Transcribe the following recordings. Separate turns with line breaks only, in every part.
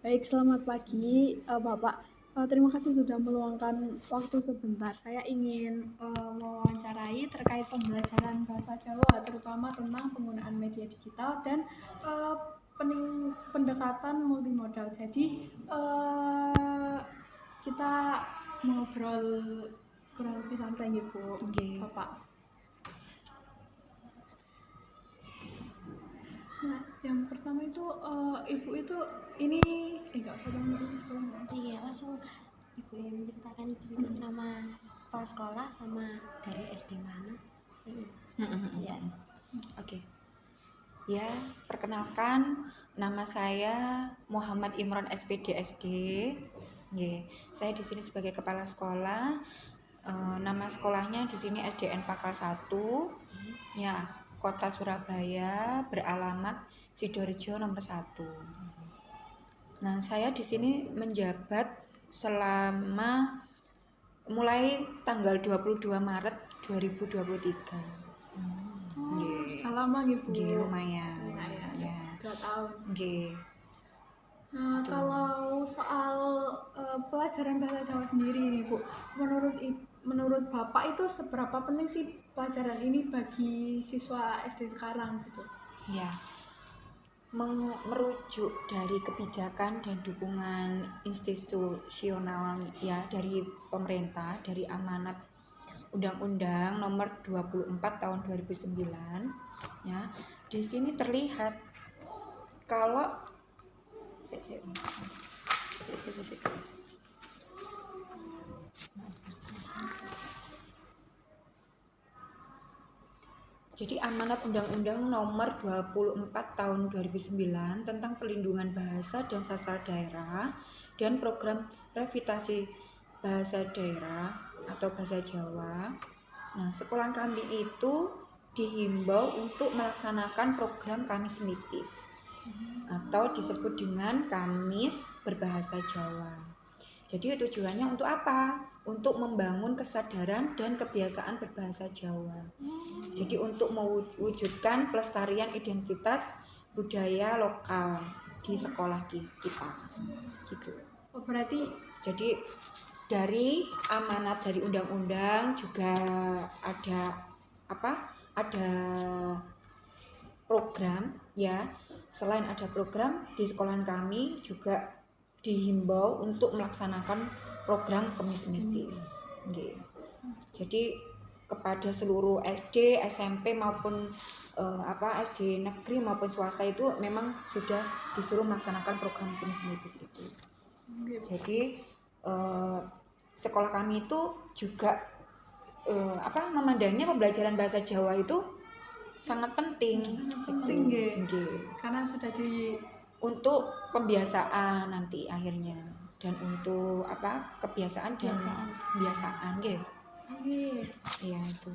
Baik, selamat pagi, Bapak. Terima kasih sudah meluangkan waktu sebentar. Saya ingin mewawancarai terkait pembelajaran bahasa Jawa, terutama tentang penggunaan media digital dan eh, pendekatan multimodal. Jadi, kita ngobrol kurang lebih santai gitu,
Nggih.
Bapak. Nah, yang pertama itu ibu itu ini enggak usah bilang dulu sekolah nggak?
Iya, langsung ibu yang menceritakan ibu nama kepala sekolah sama dari SD mana.
Ya. Oke. Ya, perkenalkan nama saya Muhammad Imron SPD SD. Nggih. Saya di sini sebagai kepala sekolah. Nama sekolahnya di sini SDN Pakal 1. Ya, Kota Surabaya, beralamat Sidoarjo nomor 1. Nah, saya di sini menjabat selama mulai tanggal 22 Maret 2023.
Sudah lama gitu.
Nggih, lumayan. Ya.
2 tahun.
Nggih.
Nah, kalau soal pelajaran bahasa Jawa sendiri nih, Bu, menurut Bapak itu seberapa penting sih pelajaran ini bagi siswa SD sekarang gitu?
Ya. Merujuk dari kebijakan dan dukungan institusional ya dari pemerintah, dari amanat Undang-Undang Nomor 24 Tahun 2009 ya. Di sini terlihat kalau jadi amanat Undang-Undang Nomor 24 Tahun 2009 tentang pelindungan bahasa dan sastra daerah dan program revitalisasi bahasa daerah atau bahasa Jawa. Nah, sekolah kami itu dihimbau untuk melaksanakan program Kamis Mipis atau disebut dengan Kamis berbahasa Jawa. Jadi tujuannya untuk apa? Untuk membangun kesadaran dan kebiasaan berbahasa Jawa. Jadi untuk mewujudkan pelestarian identitas budaya lokal di sekolah kita. Gitu.
Oh, berarti
jadi dari amanat dari undang-undang juga ada apa? Ada program ya. Selain ada program di sekolahan kami juga dihimbau untuk melaksanakan program Kamis Mipis. Jadi kepada seluruh SD, SMP maupun SD negeri maupun swasta itu memang sudah disuruh melaksanakan program Kamis Mipis itu. Jadi sekolah kami itu juga memandangnya pembelajaran bahasa Jawa itu sangat penting.
Karena sudah
untuk pembiasaan nanti akhirnya dan untuk kebiasaan dan kebiasaan gitu. Iya itu.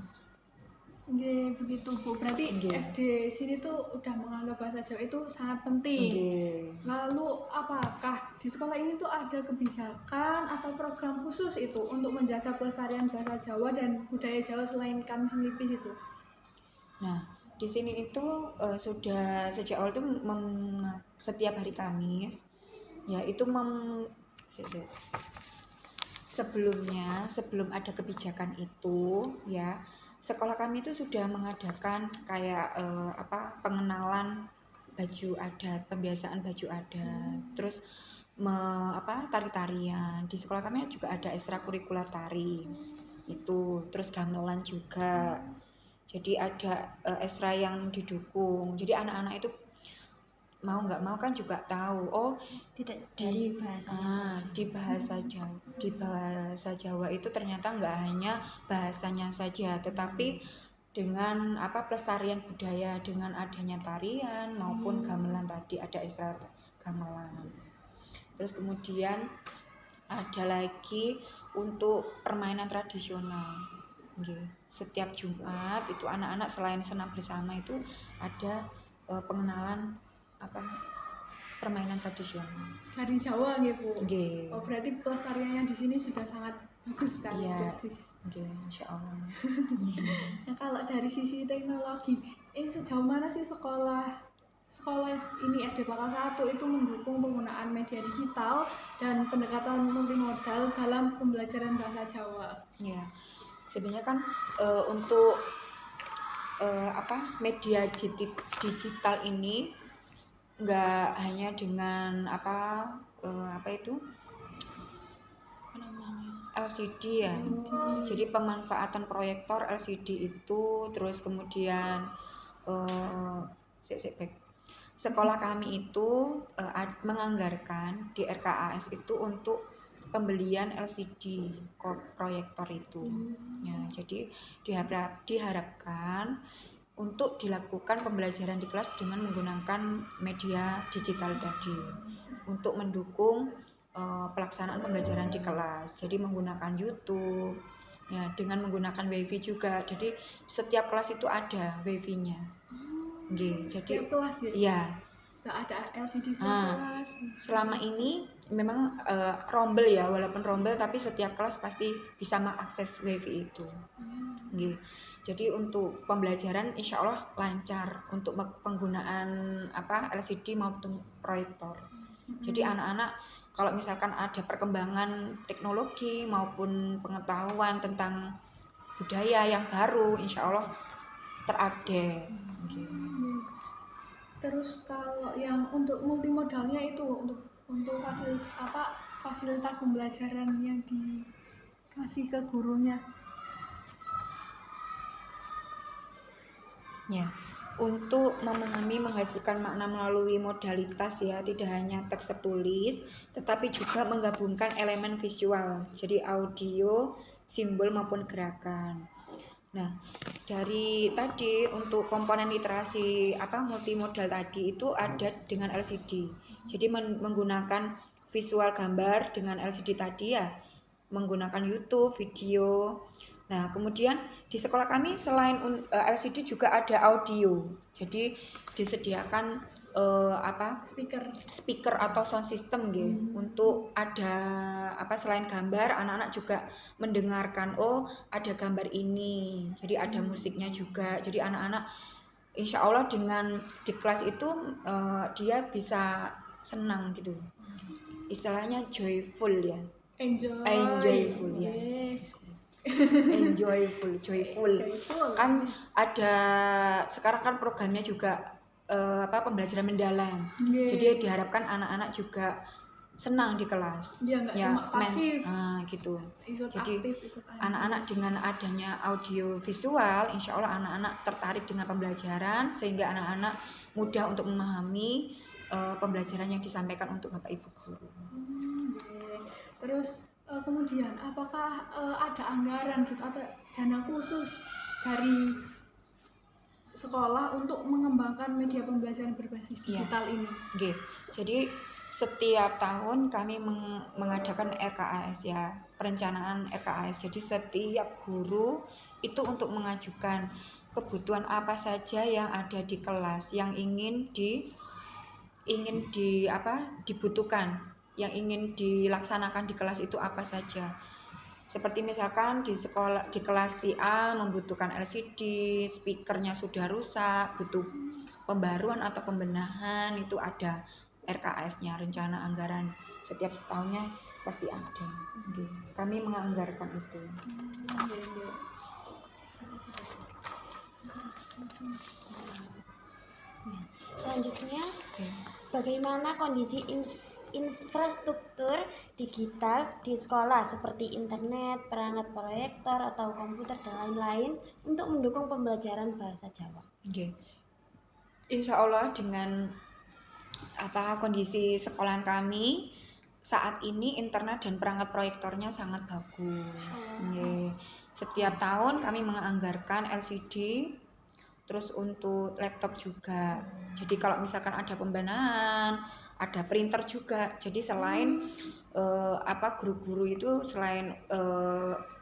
Begitu Bu. Berarti SD sini tuh udah menganggap bahasa Jawa itu sangat penting. Lalu apakah di sekolah ini tuh ada kebijakan atau program khusus itu untuk menjaga pelestarian bahasa Jawa dan budaya Jawa selain Kamis Mipis itu?
Nah, di sini itu sudah sejak awal itu setiap hari Kamis ya itu sebelum ada kebijakan itu ya sekolah kami itu sudah mengadakan kayak pengenalan baju adat, pembiasaan baju adat, terus tari-tarian. Di sekolah kami juga ada ekstrakurikuler tari itu, terus gamelan juga. Jadi ada ekstra yang didukung. Jadi anak-anak itu mau nggak mau kan juga tahu
tidak dari bahasanya
di bahasa Jawa itu ternyata nggak hanya bahasanya saja tetapi dengan pelestarian budaya dengan adanya tarian maupun gamelan tadi ada ekstra gamelan. Terus kemudian ada lagi untuk permainan tradisional. Setiap Jumat itu anak-anak selain senam bersama itu ada pengenalan permainan tradisional
dari Jawa gitu.
Oh,
berarti pelestariannya di sini sudah sangat bagus sekali.
Iya. Insya Allah.
Nah, kalau dari sisi teknologi, ini sejauh mana sih sekolah sekolah ini SD Pakal 1 itu mendukung penggunaan media digital dan pendekatan multimodal dalam pembelajaran bahasa Jawa.
Ya, sebenarnya kan untuk media digital ini nggak hanya dengan apa itu namanya LCD ya. Jadi pemanfaatan proyektor LCD itu, terus kemudian sekolah kami itu menganggarkan di RKAS itu untuk pembelian LCD proyektor itu. Ya, jadi diharapkan untuk dilakukan pembelajaran di kelas dengan menggunakan media digital tadi untuk mendukung pelaksanaan pembelajaran di kelas. Jadi menggunakan YouTube, ya, dengan menggunakan WiFi juga. Jadi setiap kelas itu ada WiFi-nya. Jadi
Setiap kelas gitu?
Iya.
Ada LCD setiap kelas.
Selama ini memang rombel ya, walaupun rombel tapi setiap kelas pasti bisa mengakses WiFi itu. Jadi untuk pembelajaran insya Allah lancar untuk penggunaan LCD maupun proyektor. Jadi anak-anak kalau misalkan ada perkembangan teknologi maupun pengetahuan tentang budaya yang baru, insya Allah terupdate.
Terus kalau yang untuk multimodalnya itu untuk fasilitas pembelajaran yang dikasih ke gurunya.
Ya, untuk memahami menghasilkan makna melalui modalitas ya, tidak hanya teks tertulis, tetapi juga menggabungkan elemen visual, jadi audio, simbol maupun gerakan. Nah, dari tadi untuk komponen literasi multimodal tadi itu ada dengan LCD. Jadi menggunakan visual gambar dengan LCD tadi ya, menggunakan YouTube, video. Nah, kemudian di sekolah kami selain LCD juga ada audio. Jadi disediakan speaker atau sound system gitu. Untuk ada selain gambar, anak-anak juga mendengarkan ada gambar ini. Jadi ada musiknya juga. Jadi anak-anak insya Allah dengan di kelas itu dia bisa senang gitu. Istilahnya joyful ya. Enjoyful ya. Joyful. Kan ada sekarang kan programnya juga pembelajaran mendalam. Jadi diharapkan anak-anak juga senang di kelas.
Ya, cuma pasif.
Gitu. Jadi
aktif,
anak-anak dengan adanya audio visual, insya Allah anak-anak tertarik dengan pembelajaran sehingga anak-anak mudah untuk memahami pembelajaran yang disampaikan untuk Bapak Ibu guru.
Terus kemudian apakah ada anggaran gitu atau dana khusus dari sekolah untuk mengembangkan media pembelajaran berbasis digital ini?
Jadi setiap tahun kami mengadakan RKAS ya, perencanaan RKAS. Jadi setiap guru itu untuk mengajukan kebutuhan apa saja yang ada di kelas yang dibutuhkan, yang ingin dilaksanakan di kelas itu apa saja. Seperti misalkan di kelas si A membutuhkan LCD, speakernya sudah rusak, butuh pembaruan atau pembenahan, itu ada RKAS-nya, rencana anggaran setiap tahunnya pasti ada. Kami menganggarkan itu.
Selanjutnya, bagaimana kondisi infrastruktur digital di sekolah seperti internet, perangkat proyektor atau komputer dan lain-lain untuk mendukung pembelajaran bahasa Jawa?
Insya Allah dengan kondisi sekolahan kami saat ini internet dan perangkat proyektornya sangat bagus. Setiap tahun kami menganggarkan LCD, terus untuk laptop juga. Jadi kalau misalkan ada pembenahan, ada printer juga. Jadi selain guru-guru itu selain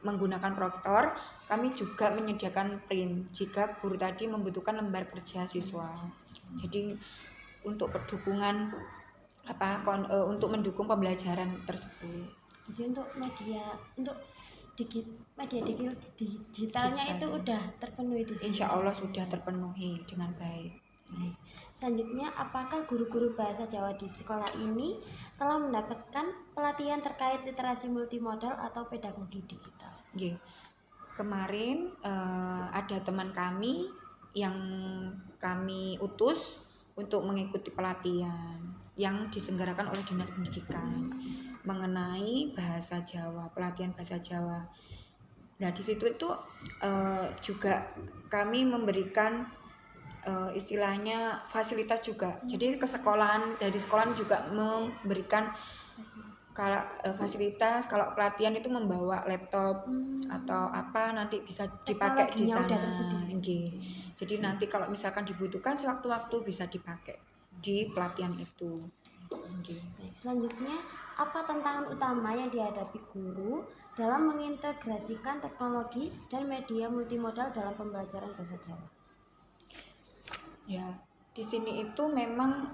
menggunakan proyektor, kami juga menyediakan print jika guru tadi membutuhkan lembar kerja siswa. Jadi untuk dukungan untuk mendukung pembelajaran tersebut.
Jadi untuk media digitalnya itu udah terpenuhi di sini.
Insya Allah sudah terpenuhi dengan baik.
Selanjutnya, apakah guru-guru bahasa Jawa di sekolah ini telah mendapatkan pelatihan terkait literasi multimodal atau pedagogi digital?
Nggih. Kemarin ada teman kami yang kami utus untuk mengikuti pelatihan yang diselenggarakan oleh Dinas Pendidikan mengenai bahasa Jawa, pelatihan bahasa Jawa. Nah, di situ itu juga kami memberikan istilahnya fasilitas juga. Jadi dari sekolahan juga memberikan fasilitas kalau pelatihan itu membawa laptop atau apa nanti bisa dipakai di
Teknologinya udah
sana.
tersedia.
Nggih. Jadi nanti kalau misalkan dibutuhkan sewaktu-waktu bisa dipakai di pelatihan itu. Nggih.
Baik, selanjutnya, apa tantangan utama yang dihadapi guru dalam mengintegrasikan teknologi dan media multimodal dalam pembelajaran bahasa Jawa?
Ya, di sini itu memang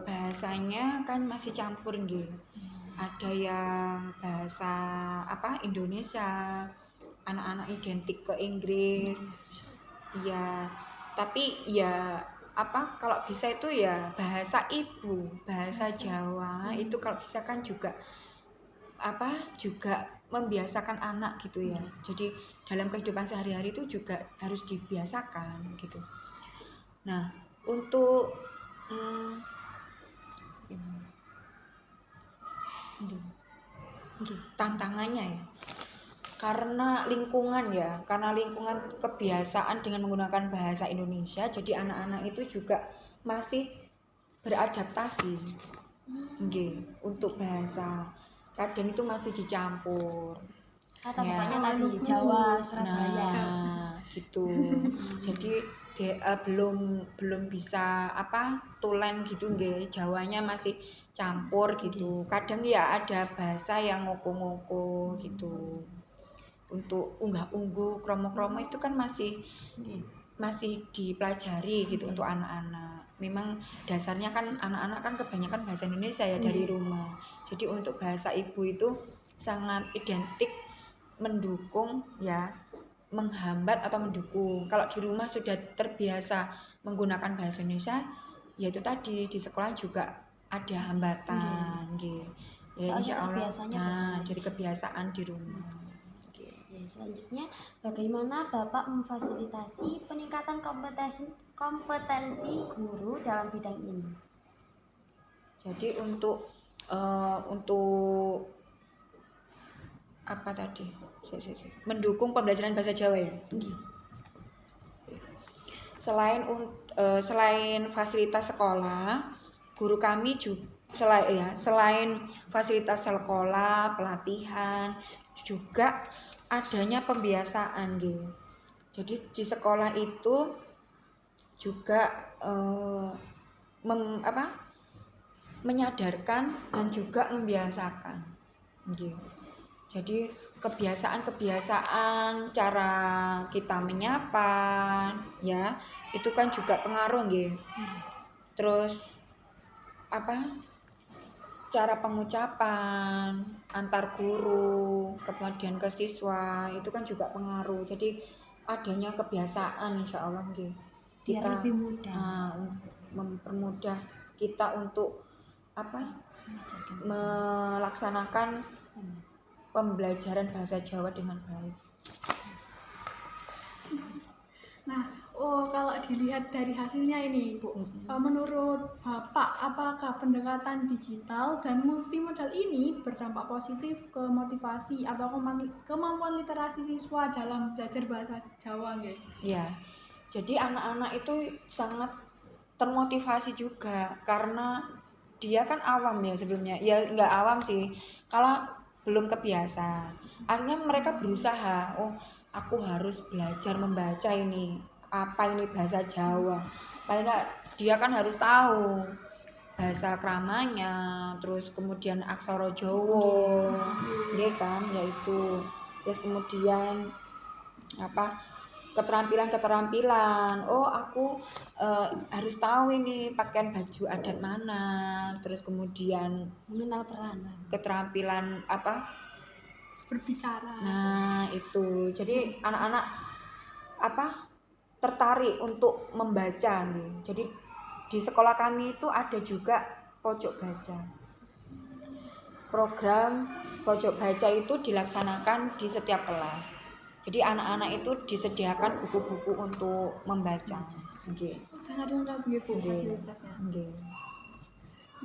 bahasanya kan masih campur nggih. Ada yang bahasa Indonesia, anak-anak identik ke Inggris. Ya, tapi ya kalau bisa itu ya bahasa ibu, bahasa Jawa itu kalau bisa kan juga juga membiasakan anak gitu ya. Jadi dalam kehidupan sehari-hari itu juga harus dibiasakan gitu. Nah, untuk tantangannya ya, karena lingkungan kebiasaan dengan menggunakan bahasa Indonesia, jadi anak-anak itu juga masih beradaptasi untuk bahasa, kadang itu masih dicampur
Kata
ya.
bapaknya tadi Jawa, Surabaya.
Nah, gitu. Jadi belum bisa tulen gitu nggih, Jawanya masih campur gitu. Kadang ya ada bahasa yang ngoko-ngoko gitu. Untuk unggah-ungguh, kromo-kromo itu kan masih dipelajari gitu untuk anak-anak. Memang dasarnya kan anak-anak kan kebanyakan bahasa Indonesia ya dari rumah. Jadi untuk bahasa ibu itu sangat identik mendukung ya, menghambat atau mendukung. Kalau di rumah sudah terbiasa menggunakan bahasa Indonesia, ya itu tadi di sekolah juga ada hambatan gitu. Ya insya Allah. Nah, dari kebiasaan di rumah.
Selanjutnya, bagaimana Bapak memfasilitasi peningkatan kompetensi guru dalam bidang ini?
Jadi untuk apa tadi? Mendukung pembelajaran bahasa Jawa ya. Selain fasilitas sekolah, guru kami juga selain fasilitas sekolah, pelatihan, juga adanya pembiasaan gitu. Jadi di sekolah itu juga menyadarkan dan juga membiasakan gitu. Jadi kebiasaan cara kita menyapa ya, itu kan juga pengaruh gitu. Terus cara pengucapan antar guru kemudian ke siswa itu kan juga pengaruh. Jadi adanya kebiasaan insya Allah gitu.
Kita lebih mudah
mempermudah kita untuk melaksanakan pembelajaran bahasa Jawa dengan baik.
Nah, kalau dilihat dari hasilnya ini, Bu, menurut Bapak, apakah pendekatan digital dan multimodal ini berdampak positif ke motivasi atau kemampuan literasi siswa dalam belajar bahasa Jawa, nggih?
Ya, jadi anak-anak itu sangat termotivasi juga karena dia kan awam ya sebelumnya. Ya nggak awam sih, kalau belum kebiasa. Akhirnya mereka berusaha, aku harus belajar membaca ini. Apa ini bahasa Jawa? Paling nggak dia kan harus tahu bahasa kramanya, terus kemudian aksara Jawa, dia kan yaitu. Terus kemudian keterampilan. Aku harus tahu ini pakaian baju adat mana. Terus kemudian
mengenal peranan,
keterampilan
berbicara.
Nah, itu. Jadi anak-anak tertarik untuk membaca nih. Jadi di sekolah kami itu ada juga pojok baca. Program pojok baca itu dilaksanakan di setiap kelas. Jadi anak-anak itu disediakan buku-buku untuk membaca. Okay.
Sangat lengkap gitu
Okay.
fasilitasnya.
Okay.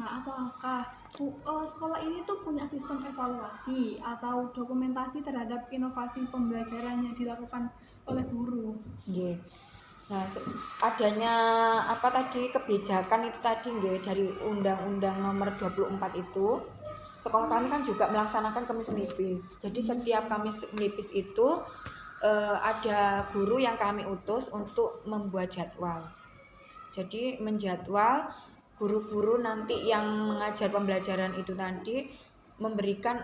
Nah, apakah sekolah ini tuh punya sistem evaluasi atau dokumentasi terhadap inovasi pembelajaran yang dilakukan oleh guru?
Okay. Nah, adanya apa tadi kebijakan itu tadi nggih dari Undang-Undang Nomor 24 itu, sekolah kami kan juga melaksanakan Kamis Melipis. Jadi setiap Kamis Melipis itu ada guru yang kami utus untuk membuat jadwal. Jadi menjadwal guru-guru nanti yang mengajar pembelajaran itu nanti memberikan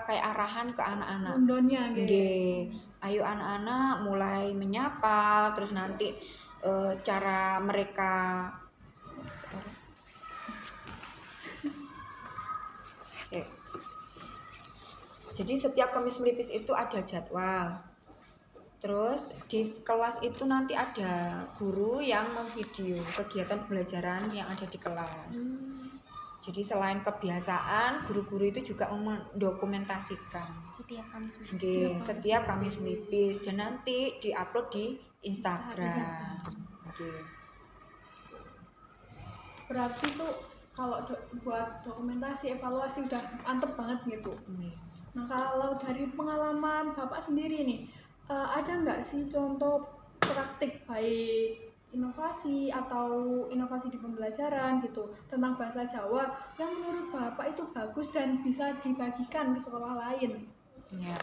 kayak arahan ke anak-anak.
Undonnya
Nggih. Ayo anak-anak mulai menyapa, terus nanti cara mereka Jadi setiap Kamis Melipis itu ada jadwal. Terus di kelas itu nanti ada guru yang memvideo kegiatan pembelajaran yang ada di kelas. Jadi selain kebiasaan, guru-guru itu juga mendokumentasikan setiap Kamis Melipis dan nanti diupload di Instagram.
Berarti tuh kalau buat dokumentasi evaluasi udah mantep banget gitu. Nah, kalau dari pengalaman Bapak sendiri nih, ada nggak sih contoh praktik baik inovasi atau inovasi di pembelajaran gitu tentang bahasa Jawa yang menurut Bapak itu bagus dan bisa dibagikan ke sekolah lain?
Ya.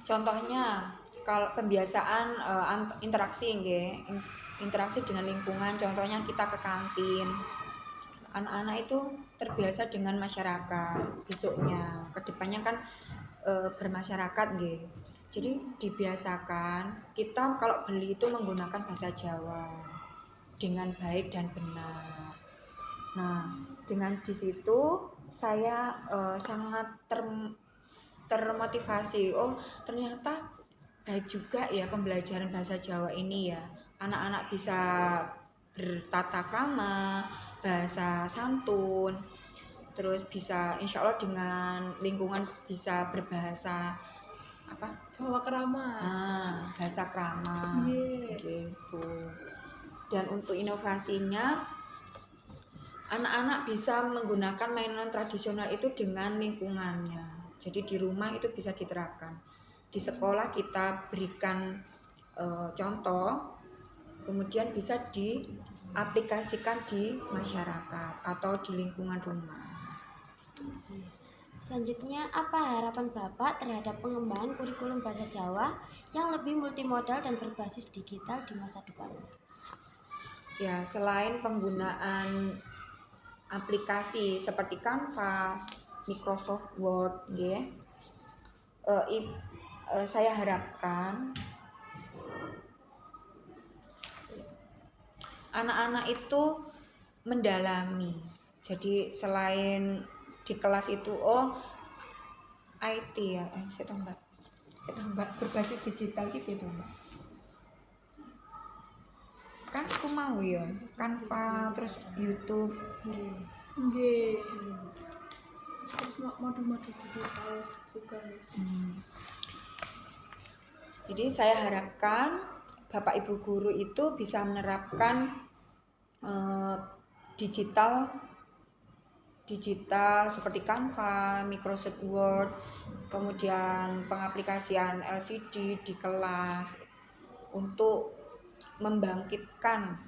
Contohnya kalau pembiasaan interaksi interaksi dengan lingkungan, contohnya kita ke kantin. Anak-anak itu terbiasa dengan masyarakat, besoknya kedepannya kan bermasyarakat nggih. Jadi dibiasakan kita kalau beli itu menggunakan bahasa Jawa dengan baik dan benar. Nah, dengan di situ saya sangat termotivasi. Oh, ternyata baik juga ya pembelajaran bahasa Jawa ini ya. Anak-anak bisa bertata krama, bahasa santun, terus bisa insya Allah dengan lingkungan bisa berbahasa
Jawa krama.
Bahasa krama gitu. Dan untuk inovasinya anak-anak bisa menggunakan mainan tradisional itu dengan lingkungannya. Jadi di rumah itu bisa diterapkan. Di sekolah kita berikan contoh, kemudian bisa diaplikasikan di masyarakat atau di lingkungan rumah.
Selanjutnya, apa harapan Bapak terhadap pengembangan kurikulum bahasa Jawa yang lebih multimodal dan berbasis digital di masa depan?
Ya, selain penggunaan aplikasi seperti Canva, Microsoft Word, saya harapkan anak-anak itu mendalami. Jadi selain di kelas itu IT ya, saya tambah berbasis digital gitu Mbak. Kan aku mau ya Canva, terus YouTube.
Nggih. Terus modul-modul digital juga gitu.
Jadi saya harapkan Bapak Ibu guru itu bisa menerapkan digital seperti Canva, Microsoft Word, kemudian pengaplikasian LCD di kelas untuk membangkitkan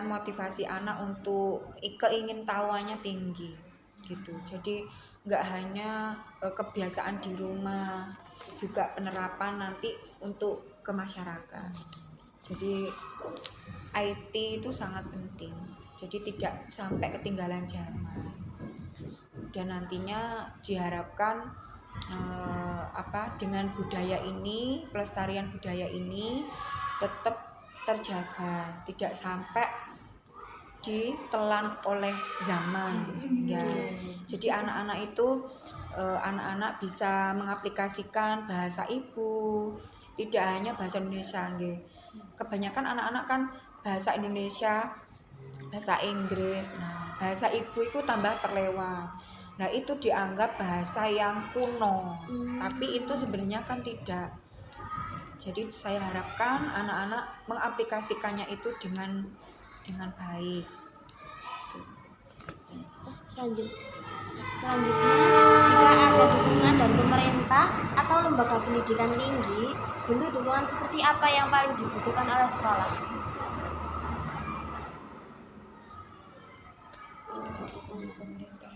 motivasi anak untuk keingintahuannya tinggi gitu. Jadi nggak hanya kebiasaan di rumah, juga penerapan nanti untuk ke masyarakat. Jadi IT itu sangat penting. Jadi tidak sampai ketinggalan zaman. Dan nantinya diharapkan dengan budaya ini, pelestarian budaya ini tetap terjaga, tidak sampai ditelan oleh zaman ya. Jadi anak-anak itu anak-anak bisa mengaplikasikan bahasa ibu, tidak hanya bahasa Indonesia nggih. Kebanyakan anak-anak kan bahasa Indonesia, bahasa Inggris. Nah, bahasa ibu itu tambah terlewat. Nah, itu dianggap bahasa yang kuno. Tapi itu sebenarnya kan tidak. Jadi saya harapkan anak-anak mengaplikasikannya itu dengan baik.
Selanjutnya, jika ada dukungan dari pemerintah atau lembaga pendidikan tinggi, bentuk dukungan seperti apa yang paling dibutuhkan oleh sekolah?
Pemerintah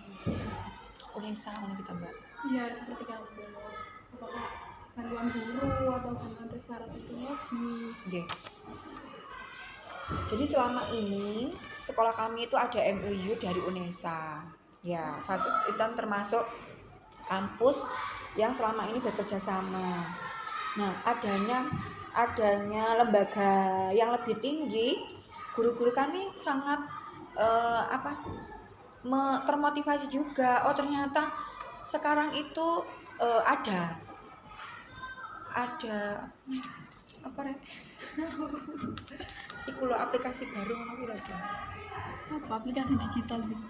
UNESA kita Mbak.
Iya, seperti kampus. Apakah bantuan guru atau bantuan secara teknologi?
Okay. Jadi selama ini sekolah kami itu ada MOU dari UNESA. Ya, itu termasuk kampus yang selama ini bekerja sama. Nah, adanya lembaga yang lebih tinggi, guru-guru kami sangat termotivasi juga. Oh, ternyata sekarang itu ada apa rek? Iku lo aplikasi baru ngono lagi.
Apa aplikasi digital gitu?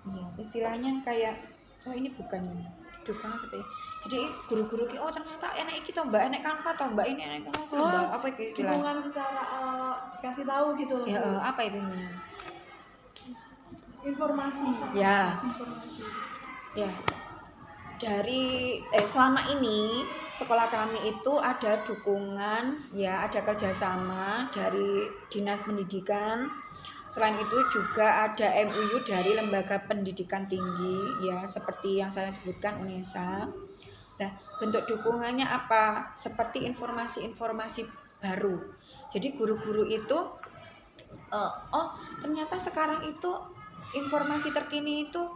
Iya, istilahnya kayak ini bukan seperti. Jadi guru-guru ki ternyata enak iki to Mbak, enak Canva to Mbak, ini enak Mbak. Apa iki istilahnya?
Dukungan secara dikasih tahu gitu loh.
Ya, apa itu namanya?
Informasi.
Ya. Ya. Dari selama ini sekolah kami itu ada dukungan, ya ada kerjasama dari Dinas Pendidikan. Selain itu juga ada MOU dari lembaga pendidikan tinggi, ya seperti yang saya sebutkan UNESA. Nah, bentuk dukungannya apa? Seperti informasi-informasi baru. Jadi guru-guru itu, ternyata sekarang itu informasi terkini itu,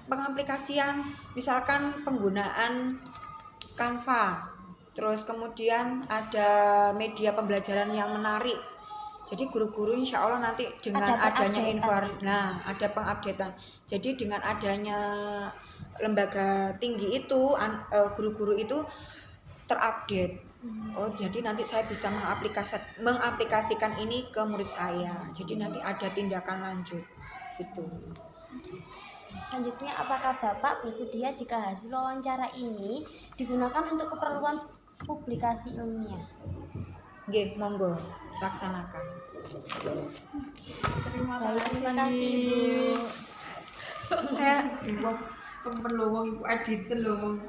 pengaplikasian, misalkan penggunaan Canva, terus kemudian ada media pembelajaran yang menarik. Jadi guru-guru insya Allah nanti dengan adanya ada pengupdatean. Jadi dengan adanya lembaga tinggi itu, guru-guru itu terupdate. Oh, jadi nanti saya bisa mengaplikasikan ini ke murid saya. Jadi nanti ada tindakan lanjut, gitu.
Selanjutnya, apakah Bapak bersedia jika hasil wawancara ini digunakan untuk keperluan publikasi ilmiah?
Nggih, monggo laksanakan.
Terima
kasih Ibu.
Saya
Ibu edit lho.